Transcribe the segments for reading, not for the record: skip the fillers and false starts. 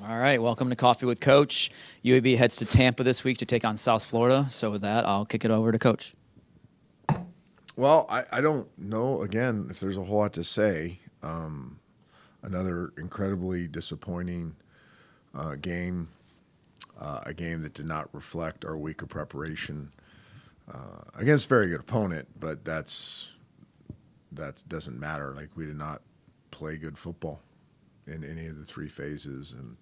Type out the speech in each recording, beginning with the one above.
All right, welcome to Coffee with Coach. UAB heads to Tampa this week to take on South Florida. So with that, I'll kick it over to Coach. Well, I don't know, again, if there's a whole lot to say. Another incredibly disappointing game, a game that did not reflect our week of preparation against a very good opponent, but that doesn't matter. Like, we did not play good football in any of the three phases, and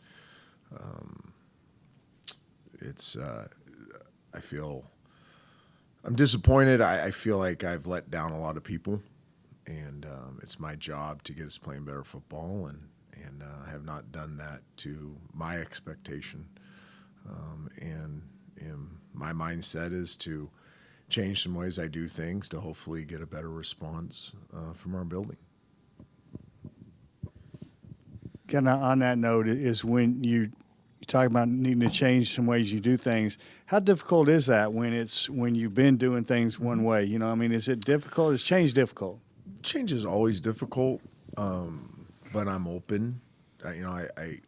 it's I'm disappointed. I feel like I've let down a lot of people, and it's my job to get us playing better football, and I have not done that to my expectation. And my mindset is to change some ways I do things to hopefully get a better response from our building. Kind of on that note is when you talk about needing to change some ways you do things. How difficult is that when you've been doing things one way? Is it difficult? Is change difficult? Change is always difficult, but I'm open. I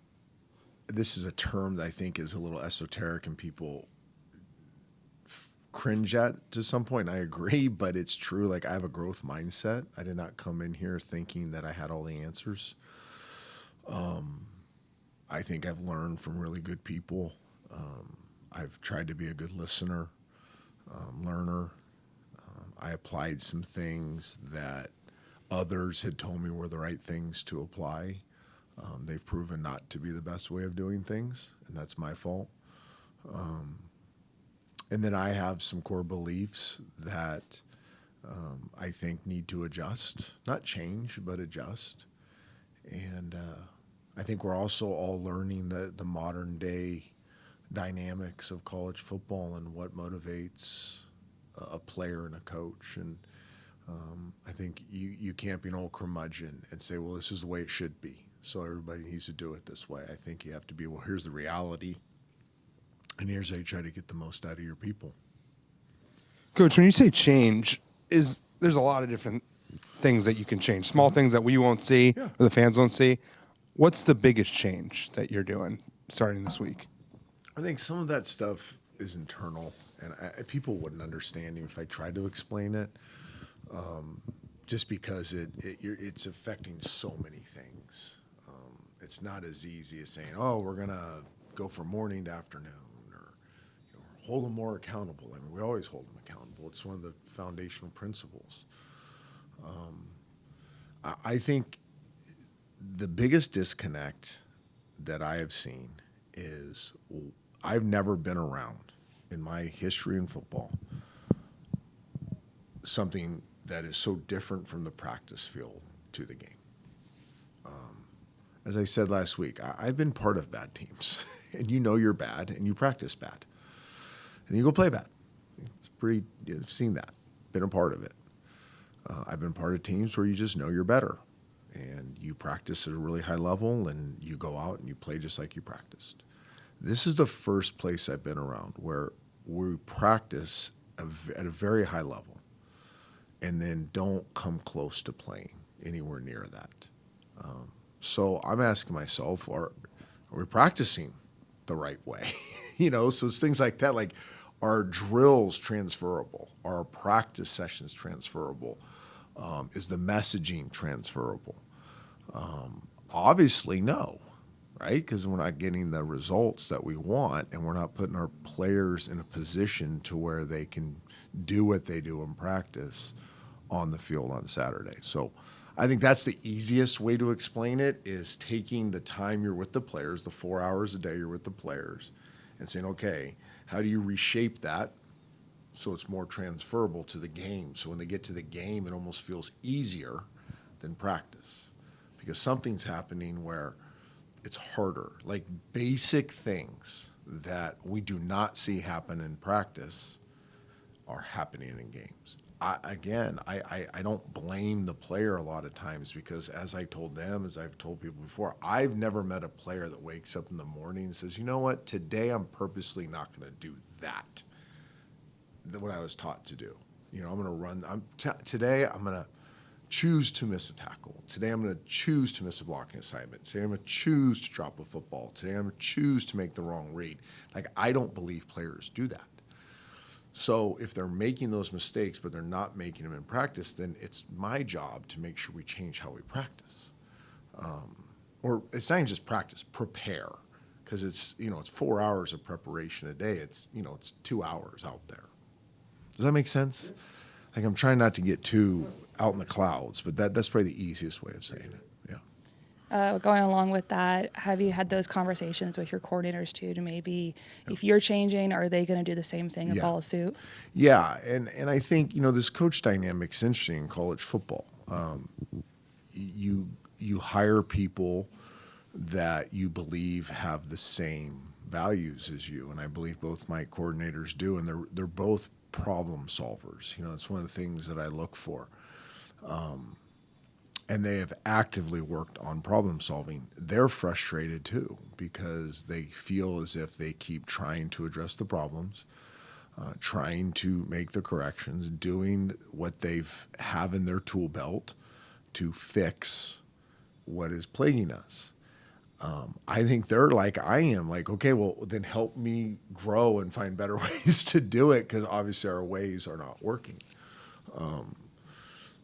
this is a term that I think is a little esoteric and people cringe at to some point. I agree, but it's true. Like, I have a growth mindset. I did not come in here thinking that I had all the answers. I think I've learned from really good people. I've tried to be a good listener, learner. I applied some things that others had told me were the right things to apply. They've proven not to be the best way of doing things, and that's my fault. And then I have some core beliefs that I think need to adjust, not change, but adjust. And I think we're also all learning the modern day dynamics of college football and what motivates a player and a coach. And I think you can't be an old curmudgeon and say, well, this is the way it should be, so everybody needs to do it this way. I think you have to be, well, here's the reality, and here's how you try to get the most out of your people. Coach, when you say change, there's a lot of different things that you can change. Small things that we won't see, or the fans won't see. What's the biggest change that you're doing starting this week? I think some of that stuff is internal, and people wouldn't understand even if I tried to explain it, just because it's affecting so many things. It's not as easy as saying, oh, we're going to go from morning to afternoon, or hold them more accountable. I mean, we always hold them accountable. It's one of the foundational principles. I think the biggest disconnect that I have seen is I've never been around in my history in football something that is so different from the practice field to the game. As I said last week, I've been part of bad teams, and you're bad, and you practice bad, and you go play bad. You've seen that, been a part of it. I've been part of teams where you just know you're better, and you practice at a really high level, and you go out and you play just like you practiced. This is the first place I've been around where we practice at a very high level and then don't come close to playing anywhere near that. So I'm asking myself, are we practicing the right way? So it's things like that, like, are drills transferable? Are practice sessions transferable? Is the messaging transferable? Obviously, no, right? Because we're not getting the results that we want, and we're not putting our players in a position to where they can do what they do in practice on the field on Saturday. So I think that's the easiest way to explain it, is taking the time you're with the players, the 4 hours a day you're with the players, and saying, okay, how do you reshape that so it's more transferable to the game? So when they get to the game, it almost feels easier than practice, because something's happening where it's harder. Like, basic things that we do not see happen in practice are happening in games. I don't blame the player a lot of times, because as I told them, as I've told people before, I've never met a player that wakes up in the morning and says, you know what, today I'm purposely not going to do that, what I was taught to do. I'm going to run. Today I'm going to choose to miss a tackle. Today I'm going to choose to miss a blocking assignment. Today I'm going to choose to drop a football. Today I'm going to choose to make the wrong read. Like, I don't believe players do that. So if they're making those mistakes, but they're not making them in practice, then it's my job to make sure we change how we practice. Or it's not even just practice, prepare. Because it's 4 hours of preparation a day. It's 2 hours out there. Does that make sense? Like, I'm trying not to get too out in the clouds, but that's probably the easiest way of saying it. Yeah. Going along with that, have you had those conversations with your coordinators too, to maybe if you're changing, are they going to do the same thing and follow suit? Yeah, and I think this coach dynamic's interesting in college football. You hire people that you believe have the same values as you, and I believe both my coordinators do, and they're both problem solvers. It's one of the things that I look for. And they have actively worked on problem solving. They're frustrated too because they feel as if they keep trying to address the problems, trying to make the corrections, doing what they've have in their tool belt to fix what is plaguing us. I think they're like I am, like, okay, well, then help me grow and find better ways to do it, because obviously our ways are not working.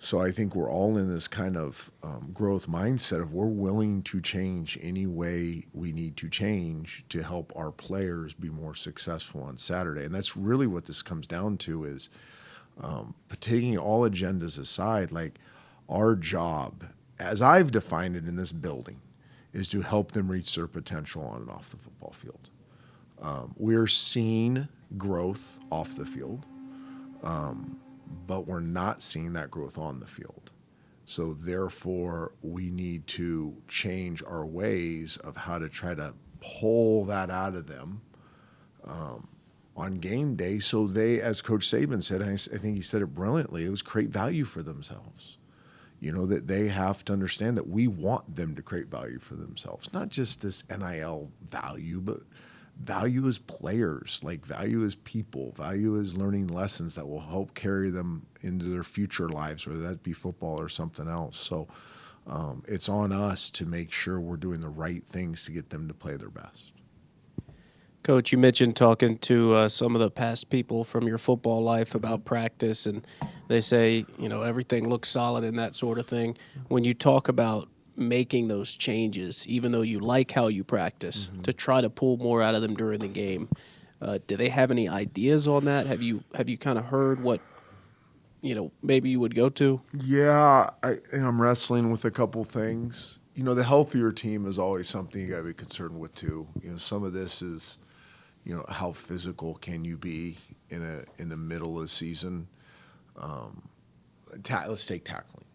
So I think we're all in this kind of growth mindset of we're willing to change any way we need to change to help our players be more successful on Saturday. And that's really what this comes down to is taking all agendas aside, like our job, as I've defined it in this building, is to help them reach their potential on and off the football field. We're seeing growth off the field, but we're not seeing that growth on the field. So therefore, we need to change our ways of how to try to pull that out of them on game day, so they, as Coach Saban said, and I think he said it brilliantly, it was create value for themselves. That they have to understand that we want them to create value for themselves, not just this NIL value, but value as players, like value as people, value as learning lessons that will help carry them into their future lives, whether that be football or something else. So it's on us to make sure we're doing the right things to get them to play their best. Coach, you mentioned talking to some of the past people from your football life about practice, and they say, everything looks solid and that sort of thing. When you talk about making those changes, even though you like how you practice, to try to pull more out of them during the game, do they have any ideas on that? Have you kind of heard what, maybe you would go to? Yeah, I'm wrestling with a couple things. The healthier team is always something you got to be concerned with too. Some of this is, how physical can you be in the middle of the season? Let's take tackling.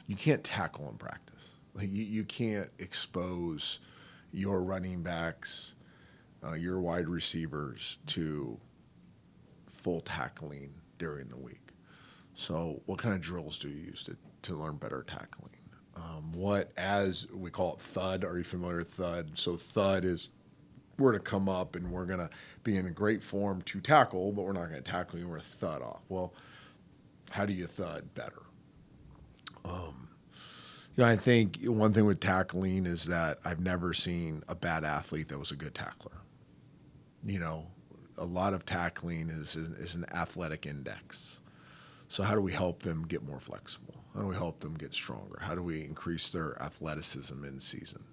You can't tackle in practice. Like you can't expose your running backs, your wide receivers to full tackling during the week. So what kind of drills do you use to learn better tackling? What, as we call it, thud. Are you familiar with thud? So thud is we're going to come up and we're going to be in a great form to tackle, but we're not going to tackle you. We're going to thud off. Well, how do you thud better? I think one thing with tackling is that I've never seen a bad athlete that was a good tackler. A lot of tackling is an athletic index. So how do we help them get more flexible? How do we help them get stronger? How do we increase their athleticism in season?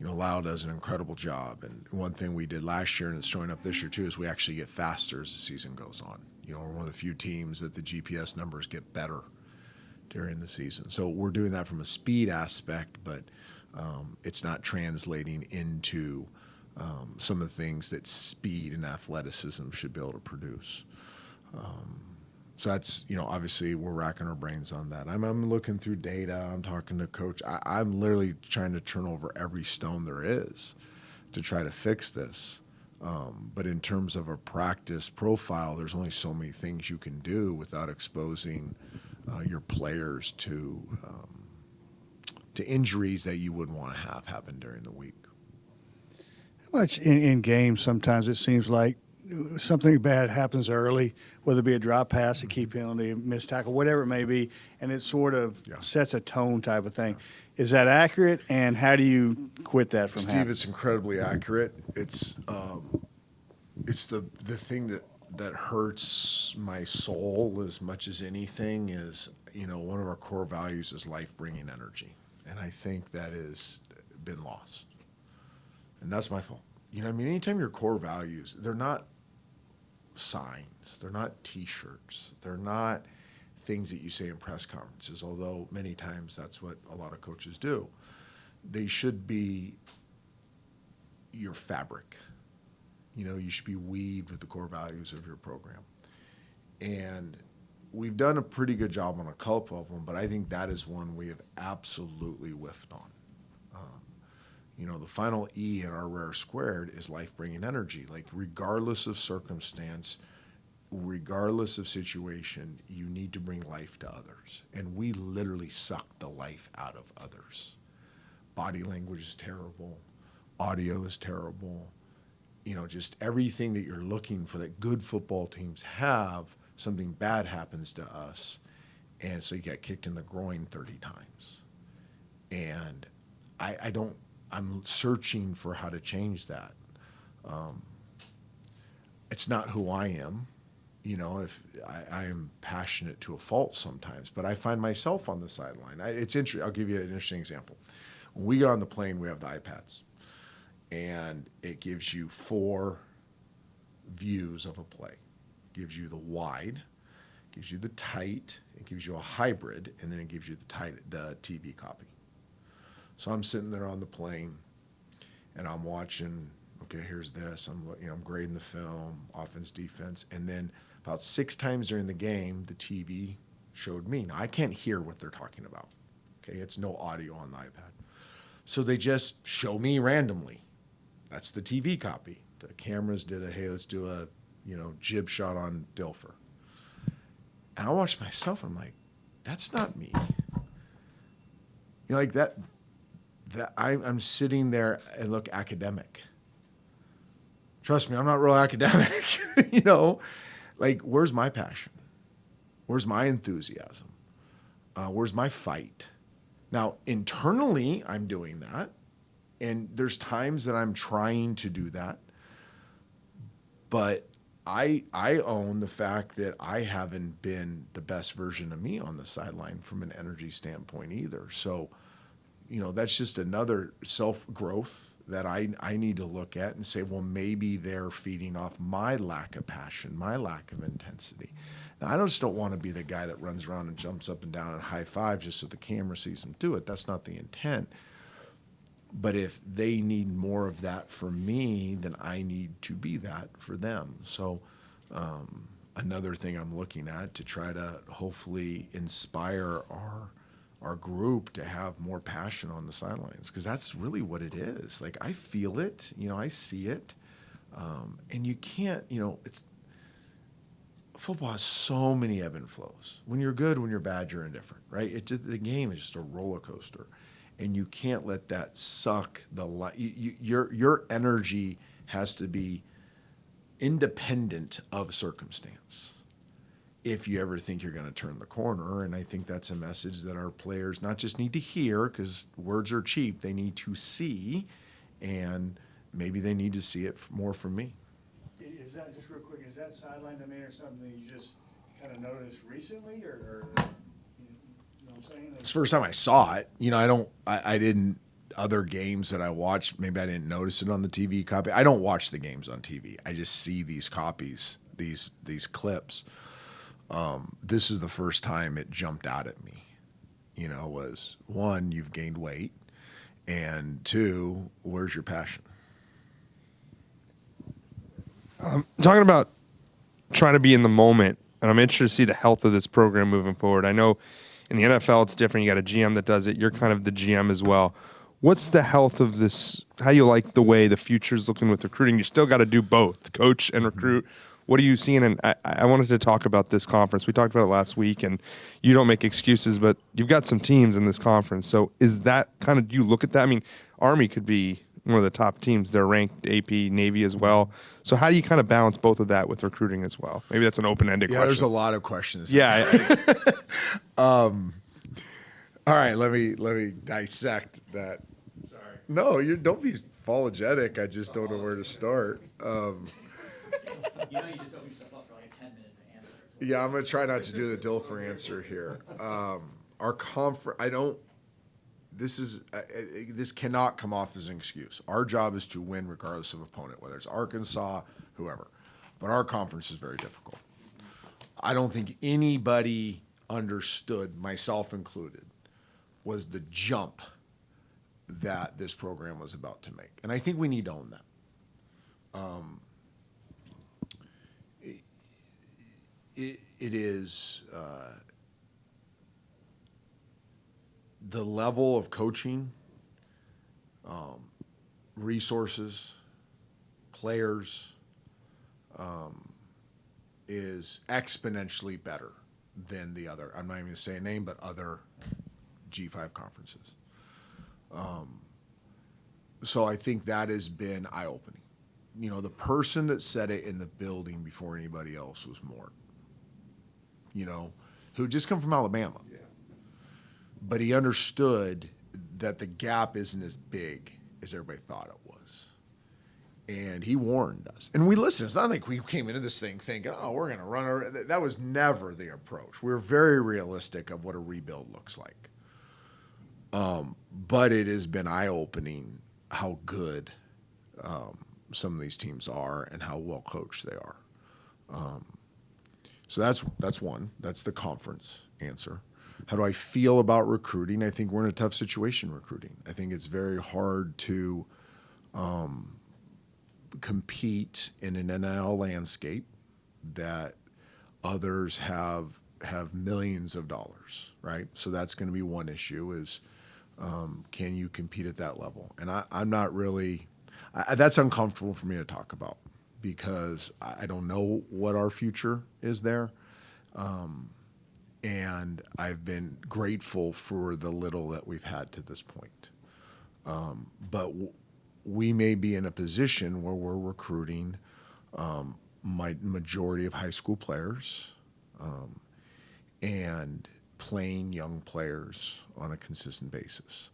Lau does an incredible job. And one thing we did last year, and it's showing up this year too, is we actually get faster as the season goes on. We're one of the few teams that the GPS numbers get better during the season. So we're doing that from a speed aspect, but it's not translating into some of the things that speed and athleticism should be able to produce. So that's, obviously we're racking our brains on that. I'm looking through data. I'm talking to coach. I'm literally trying to turn over every stone there is to try to fix this. But in terms of a practice profile, there's only so many things you can do without exposing your players to injuries that you wouldn't want to have happen during the week. How much in games sometimes it seems like something bad happens early, whether it be a drop pass, a key penalty, a missed tackle, whatever it may be, and it sort of sets a tone type of thing. Is that accurate, and how do you quit that from Steve, happening? it's incredibly accurate. It's the thing that hurts my soul as much as anything is, one of our core values is life-bringing energy. And I think that has been lost. And that's my fault. Anytime your core values, they're not signs, they're not T-shirts, they're not things that you say in press conferences, although many times that's what a lot of coaches do. They should be your fabric. You should be weaved with the core values of your program. And we've done a pretty good job on a couple of them, but I think that is one we have absolutely whiffed on. The final E in our rare squared is life-bringing energy. Like, regardless of circumstance, regardless of situation, you need to bring life to others. And we literally suck the life out of others. Body language is terrible. Audio is terrible. Just everything that you're looking for that good football teams have, something bad happens to us, and so you get kicked in the groin 30 times. And I'm searching for how to change that. It's not who I am. If I am passionate to a fault sometimes, but I find myself on the sideline. It's interesting. I'll give you an interesting example. When we get on the plane, we have the iPads, and it gives you 4 views of a play. It gives you the wide, it gives you the tight, it gives you a hybrid, and then it gives you the TV copy. So I'm sitting there on the plane, and I'm watching. Okay, here's this. I'm grading the film, offense, defense, and then about 6 times during the game, the TV showed me. Now I can't hear what they're talking about. Okay, it's no audio on the iPad, so they just show me randomly. That's the TV copy. The cameras did hey, let's do a jib shot on Dilfer, and I watched myself. I'm like, that's not me. Like that. I'm sitting there and look academic. Trust me, I'm not real academic. Like, where's my passion? Where's my enthusiasm? Where's my fight? Now, internally, I'm doing that. And there's times that I'm trying to do that. But I own the fact that I haven't been the best version of me on the sideline from an energy standpoint either. So, that's just another self-growth that I need to look at and say, well, maybe they're feeding off my lack of passion, my lack of intensity. Now, I just don't want to be the guy that runs around and jumps up and down and high fives just so the camera sees him do it. That's not the intent. But if they need more of that from me, then I need to be that for them. So another thing I'm looking at to try to hopefully inspire our group to have more passion on the sidelines, because that's really what it is. Like, I feel it, I see it, and you can't, football has so many ebb and flows. When you're good, when you're bad, you're indifferent, right? The game is just a roller coaster, and you can't let that suck the life. Your energy has to be independent of circumstance if you ever think you're going to turn the corner. And I think that's a message that our players not just need to hear, because words are cheap, they need to see, and maybe they need to see it more from me. Is that, just real quick, is that sideline domain or something that you just kind of noticed recently, or you know what I'm saying? It's the first time I saw it. I didn't, other games that I watched, maybe I didn't notice it on the TV copy. I don't watch the games on TV. I just see these copies, these clips. This is the first time it jumped out at me, was 1, you've gained weight, and 2, where's your passion? Talking about trying to be in the moment, and I'm interested to see the health of this program moving forward. I know in the NFL it's different. You got a GM that does it. You're kind of the GM as well. What's the health of this? How you like the way the future's looking with recruiting? You still got to do both, coach and recruit. What are you seeing? And I wanted to talk about this conference. We talked about it last week, and you don't make excuses, but you've got some teams in this conference. So is that kind of, do you look at that? I mean, Army could be one of the top teams. They're ranked AP Navy as well. So how do you kind of balance both of that with recruiting as well? Maybe that's an open-ended question. There's a lot of questions. Yeah. All right, let me dissect that. Sorry. No, you don't be apologetic. I just don't know where to start. You know, you just open yourself up for like a 10-minute answer. So. Yeah, I'm gonna try not to do the Dilfer answer here. Our conference, I don't. This cannot come off as an excuse. Our job is to win regardless of opponent, whether it's Arkansas, whoever. But our conference is very difficult. I don't think anybody understood, myself included, was the jump that this program was about to make. And I think we need to own that. It is the level of coaching, resources, players is exponentially better than the other. I'm not even going to say a name, but other G5 conferences. So I think that has been eye-opening. You know, the person that said it in the building before anybody else was Mort, you know, who just come from Alabama. Yeah. But he understood that the gap isn't as big as everybody thought it was. And he warned us. And we listened. It's not like we came into this thing thinking, oh, we're going to run. That was never the approach. We were very realistic of what a rebuild looks like. But it has been eye-opening how good some of these teams are and how well coached they are. So that's one. That's the conference answer. How do I feel about recruiting? I think we're in a tough situation recruiting. I think it's very hard to compete in an NIL landscape that others have millions of dollars, right? So that's going to be one issue is can you compete at that level? And I'm not really that's uncomfortable for me to talk about because I don't know what our future is there. And I've been grateful for the little that we've had to this point. But we may be in a position where we're recruiting my majority of high school players and playing young players on a consistent basis.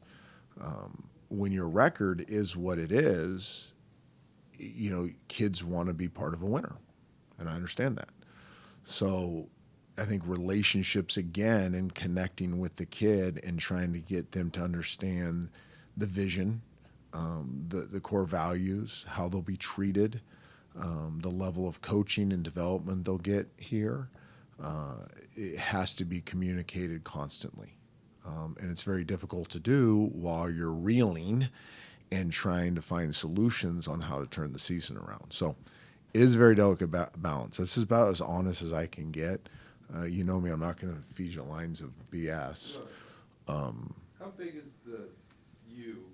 When your record is what it is, you know, kids want to be part of a winner, and I understand that. So I think relationships again and connecting with the kid and trying to get them to understand the vision, the core values, how they'll be treated, the level of coaching and development they'll get here. It has to be communicated constantly. And it's very difficult to do while you're reeling and trying to find solutions on how to turn the season around. So it is a very delicate balance. This is about as honest as I can get. You know me, I'm not going to feed you lines of BS. How big is the you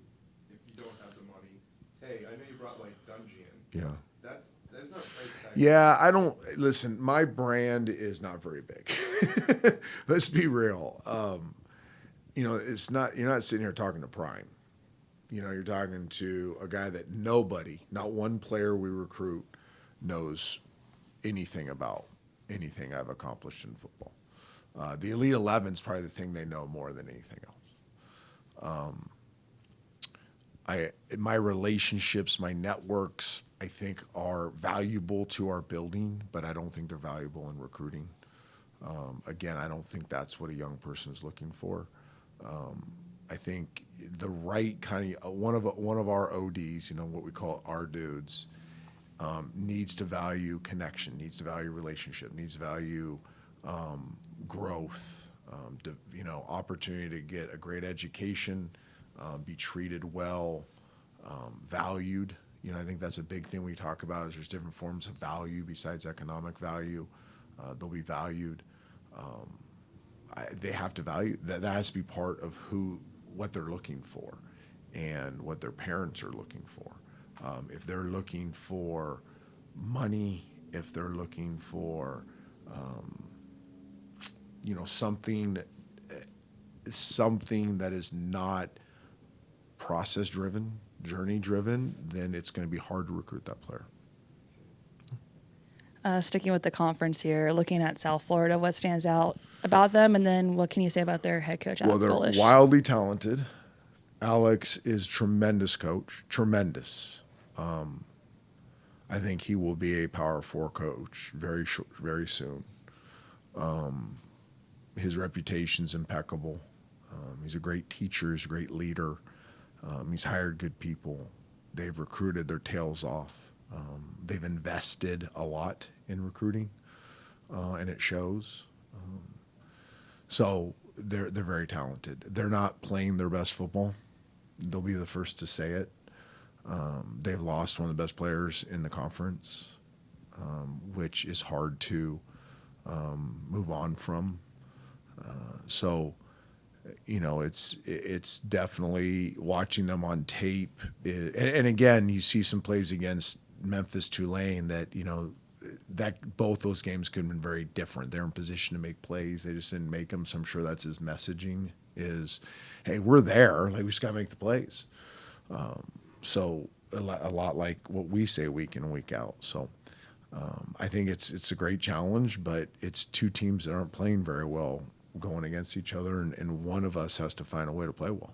if you don't have the money? Hey, I know you brought like Dungeon. Yeah. That's not a price tag. Yeah, I don't listen. My brand is not very big. Let's be real. You know, it's not. You're not sitting here talking to Prime. You know, you're talking to a guy that nobody, not one player we recruit, knows anything about anything I've accomplished in football. The Elite 11 is probably the thing they know more than anything else. My relationships, my networks, I think are valuable to our building, but I don't think they're valuable in recruiting. Again, I don't think that's what a young person is looking for. I think the right kind of one of our ODs, you know, what we call our dudes, needs to value connection, needs to value relationship, needs to value growth, you know, opportunity to get a great education, be treated well, valued. You know, I think that's a big thing we talk about is there's different forms of value besides economic value. They'll be valued. They have to value that. That has to be part of what they're looking for and what their parents are looking for. If they're looking for money, if they're looking for, you know, something that is not process driven, journey driven, then it's going to be hard to recruit that player. Sticking with the conference here, looking at South Florida, what stands out about them, and then what can you say about their head coach, Alex Well, they're Golish? wildly talented. Alex is tremendous coach, tremendous. I think he will be a Power 4 coach very soon. His reputation's impeccable. He's a great teacher. He's a great leader. He's hired good people. They've recruited their tails off. They've invested a lot in recruiting, and it shows. So they're very talented. They're not playing their best football. They'll be the first to say it. They've lost one of the best players in the conference, which is hard to move on from. So, you know, it's definitely watching them on tape. And again, you see some plays against Memphis Tulane that, you know, that both those games could have been very different. They're in position to make plays. They just didn't make them. So I'm sure that's his messaging is, hey, we're there. Like, we just got to make the plays. So a lot like what we say week in and week out. So I think it's a great challenge, but it's two teams that aren't playing very well going against each other, and one of us has to find a way to play well.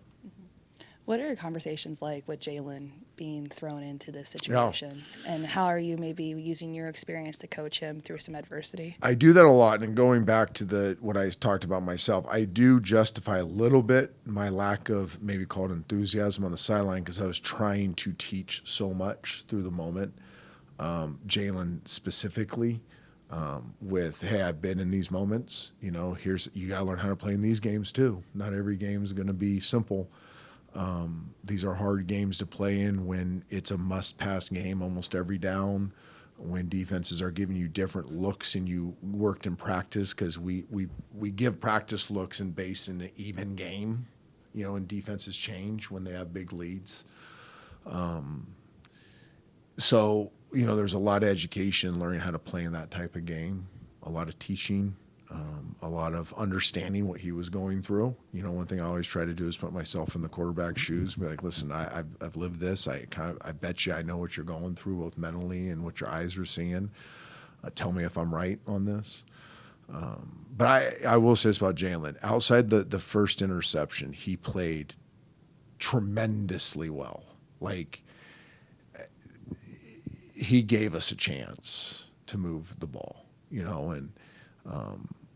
What are your conversations like with Jalen being thrown into this situation? And how are you maybe using your experience to coach him through some adversity? I do that a lot, and going back to what I talked about myself, I do justify a little bit my lack of maybe called enthusiasm on the sideline because I was trying to teach so much through the moment. Jalen specifically, with, hey, I've been in these moments. You know, you got to learn how to play in these games too. Not every game is going to be simple. These are hard games to play in when it's a must-pass game almost every down, when defenses are giving you different looks and you worked in practice, because we give practice looks and base in an even game, you know, and defenses change when they have big leads. So, you know, there's a lot of education, learning how to play in that type of game, a lot of teaching, a lot of understanding what he was going through. You know, one thing I always try to do is put myself in the quarterback's shoes, be like, listen, I've lived this. I bet you I know what you're going through, both mentally and what your eyes are seeing. Tell me if I'm right on this. But I will say this about Jalen. Outside the first interception, he played tremendously well. Like, he gave us a chance to move the ball, you know, and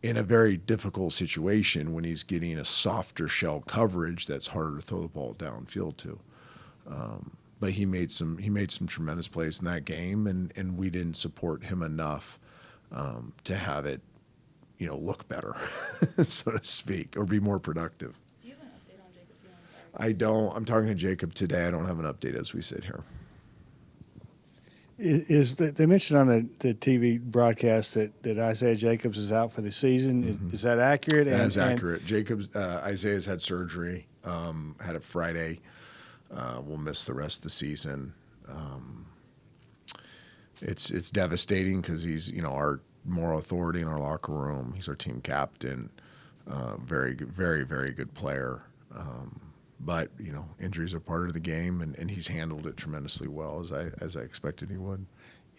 in a very difficult situation when he's getting a softer shell coverage that's harder to throw the ball downfield to. But he made some tremendous plays in that game, and we didn't support him enough to have it, you know, look better, so to speak, or be more productive. Do you have an update on Jacob's game? I'm sorry. I don't. I'm talking to Jacob today. I don't have an update as we sit here. They mentioned on the TV broadcast that Isaiah Jacobs is out for the season. Is that accurate? That is accurate. Isaiah's had surgery, had it Friday. Will miss the rest of the season. It's devastating because he's, you know, our moral authority in our locker room. He's our team captain. Very good, very, very good player. But, you know, injuries are part of the game, and he's handled it tremendously well, as I expected he would.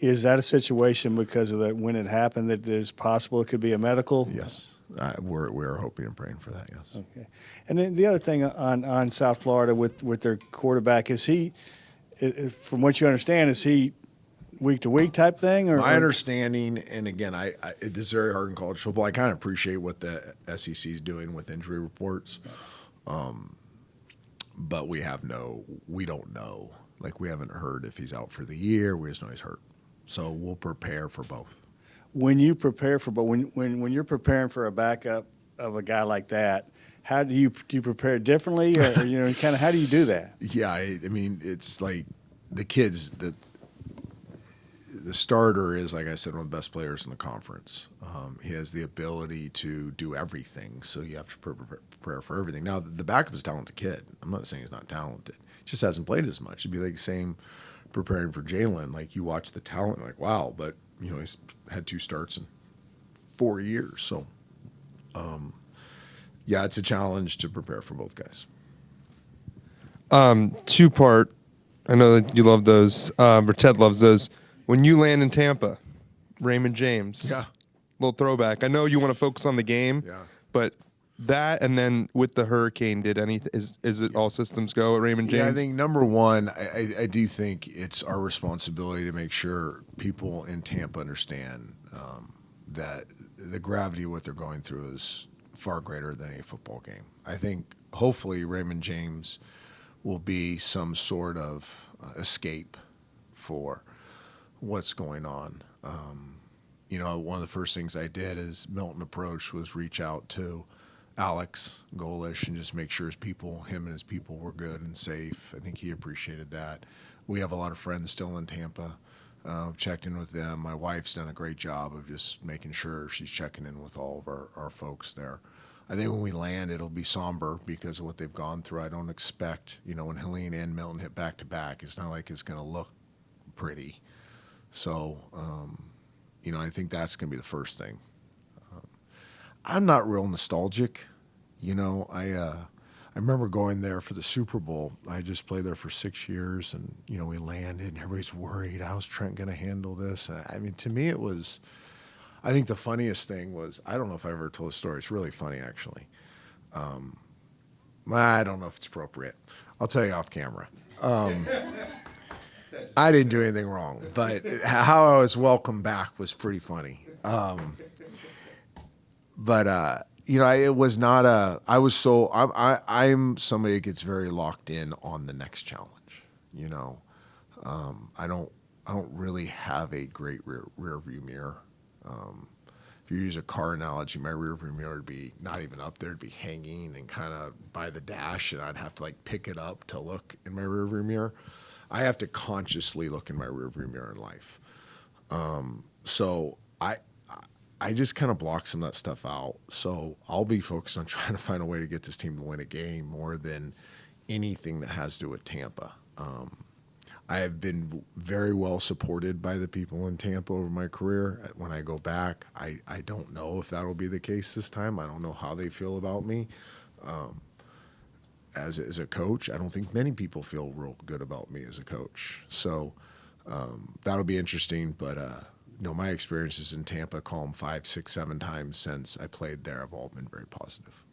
Is that a situation because of that when it happened that it's possible it could be a medical? Yes. We're hoping and praying for that, yes. Okay. And then the other thing on South Florida with their quarterback, is he, from what you understand, is he week-to-week type thing? My understanding, and again, this is very hard in college football. I kind of appreciate what the SEC is doing with injury reports. But we don't know. Like, we haven't heard if he's out for the year. We just know he's hurt. So we'll prepare for both. When you prepare for, but when you're preparing for a backup of a guy like that, how do you prepare differently, or you know, kind of how do you do that? Yeah, I mean, it's like the kids. The starter is, like I said, one of the best players in the conference. He has the ability to do everything, so you have to prepare for everything. Now, the backup is a talented kid. I'm not saying he's not talented. He just hasn't played as much. It'd be like the same preparing for Jalen. Like, you watch the talent, like, wow, but, you know, he's had 2 starts in 4 years. So, yeah, it's a challenge to prepare for both guys. 2-part I know that you love those, or Ted loves those. When you land in Tampa, Raymond James. Yeah. Little throwback. I know you want to focus on the game, Yeah. but that and then with the hurricane, did anything? Is it all systems go at Raymond James? Yeah, I think number one, I do think it's our responsibility to make sure people in Tampa understand that the gravity of what they're going through is far greater than a football game. I think hopefully Raymond James will be some sort of escape for what's going on. One of the first things I did as Milton approached was reach out to Alex Golish and just make sure him and his people were good and safe. I think he appreciated that. We have a lot of friends still in Tampa. Checked in with them. My wife's done a great job of just making sure she's checking in with all of our folks there. I think when we land, it'll be somber because of what they've gone through. I don't expect, when Helene and Milton hit back to back, it's not like it's going to look pretty. So, I think that's going to be the first thing. I'm not real nostalgic. I remember going there for the Super Bowl. I just played there for 6 years, and, we landed, and everybody's worried. How's Trent going to handle this? To me, it was, I think the funniest thing was, I don't know if I ever told a story. It's really funny, actually. I don't know if it's appropriate. I'll tell you off camera. I didn't do anything wrong, but how I was welcomed back was pretty funny. It was not I'm somebody that gets very locked in on the next challenge. I don't really have a great rear view mirror. If you use a car analogy, my rear view mirror would be not even up there, it'd be hanging and kind of by the dash, and I'd have to pick it up to look in my rear view mirror. I have to consciously look in my rear view mirror in life. So I just kind of block some of that stuff out. So I'll be focused on trying to find a way to get this team to win a game more than anything that has to do with Tampa. I have been very well supported by the people in Tampa over my career. When I go back, I don't know if that'll be the case this time. I don't know how they feel about me. As a coach, I don't think many people feel real good about me as a coach. So that'll be interesting. But my experiences in Tampa, call them 5, 6, 7 times since I played there, have all been very positive.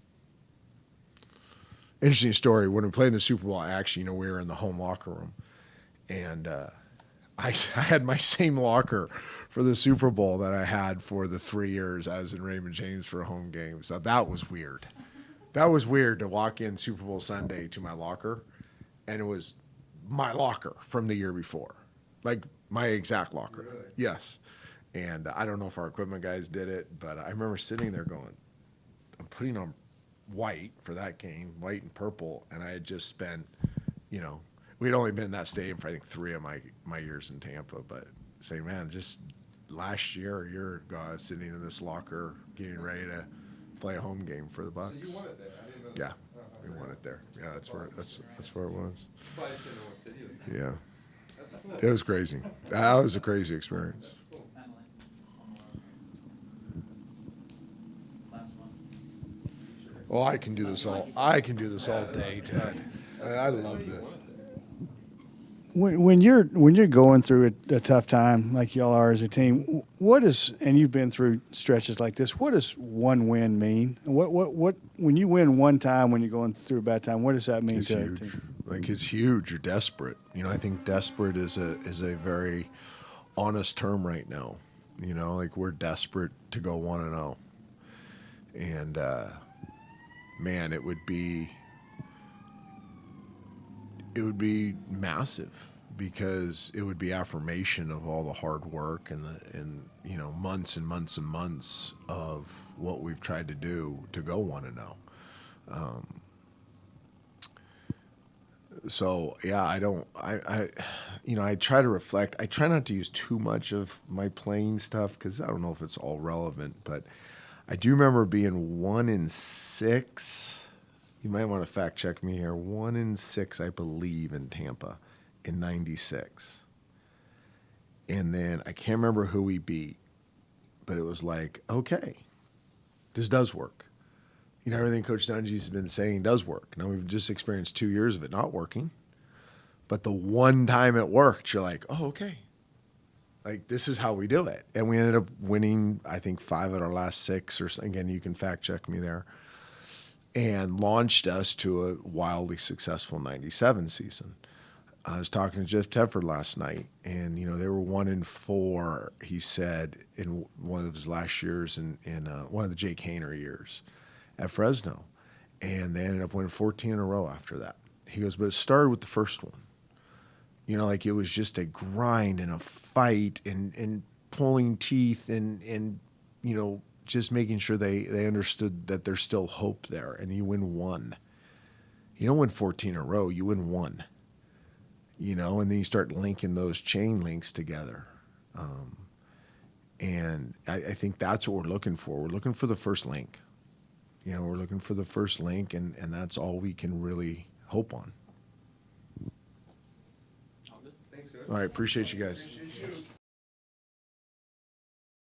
Interesting story. When we played in the Super Bowl, we were in the home locker room, and I had my same locker for the Super Bowl that I had for the 3 years I was in Raymond James for home games. So that was weird. That was weird to walk in Super Bowl Sunday to my locker, and it was my locker from the year before, my exact locker. Really? Yes. And I don't know if our equipment guys did it, but I remember sitting there going, I'm putting on white for that game, white and purple, and I had just spent, we'd only been in that stadium for I think 3 of my years in Tampa, but say, man, just last year or a year ago, I was sitting in this locker getting ready to play a home game for the Bucs. So you won it there. I didn't know Yeah, that. we won it there. Yeah, that's where it was. But I didn't know what city it was. Yeah, That's cool. it was crazy. That was a crazy experience. Well, I can do this all day, Ted. I love this. When you're going through a tough time like y'all are as a team, and you've been through stretches like this, what does one win mean? What when you win one time when you're going through a bad time, what does that mean It's to a huge. team? It's huge. You're desperate. I think desperate is a very honest term right now. We're desperate to go 1-0, and man, it would be massive because it would be affirmation of all the hard work and months and months and months of what we've tried to do to go 1-0. So yeah, I try to reflect. I try not to use too much of my playing stuff because I don't know if it's all relevant, but I do remember being 1-6. You might want to fact check me here. 1-6, I believe, in Tampa in '96. And then I can't remember who we beat, but it was okay, this does work. Everything Coach Dungy's been saying does work. Now we've just experienced 2 years of it not working, But the one time it worked, you're like, oh, okay. Like, this is how we do it. And we ended up winning, I think, 5 of our last 6, or again, you can fact check me there, and launched us to a wildly successful 97 season. I was talking to Jeff Tedford last night, and, you know, they were 1-4, he said, in one of his last years, in one of the Jake Hainer years at Fresno. And they ended up winning 14 in a row after that. He goes, but it started with the first one. You know, like, it was just a grind and a fight and pulling teeth and you know, just making sure they understood that there's still hope there. And you win 1. You don't win 14 in a row. You win 1. You know, and then you start linking those chain links together. And I think that's what we're looking for. We're looking for the first link. You know, we're looking for the first link, and that's all we can really hope on. All right, appreciate you guys.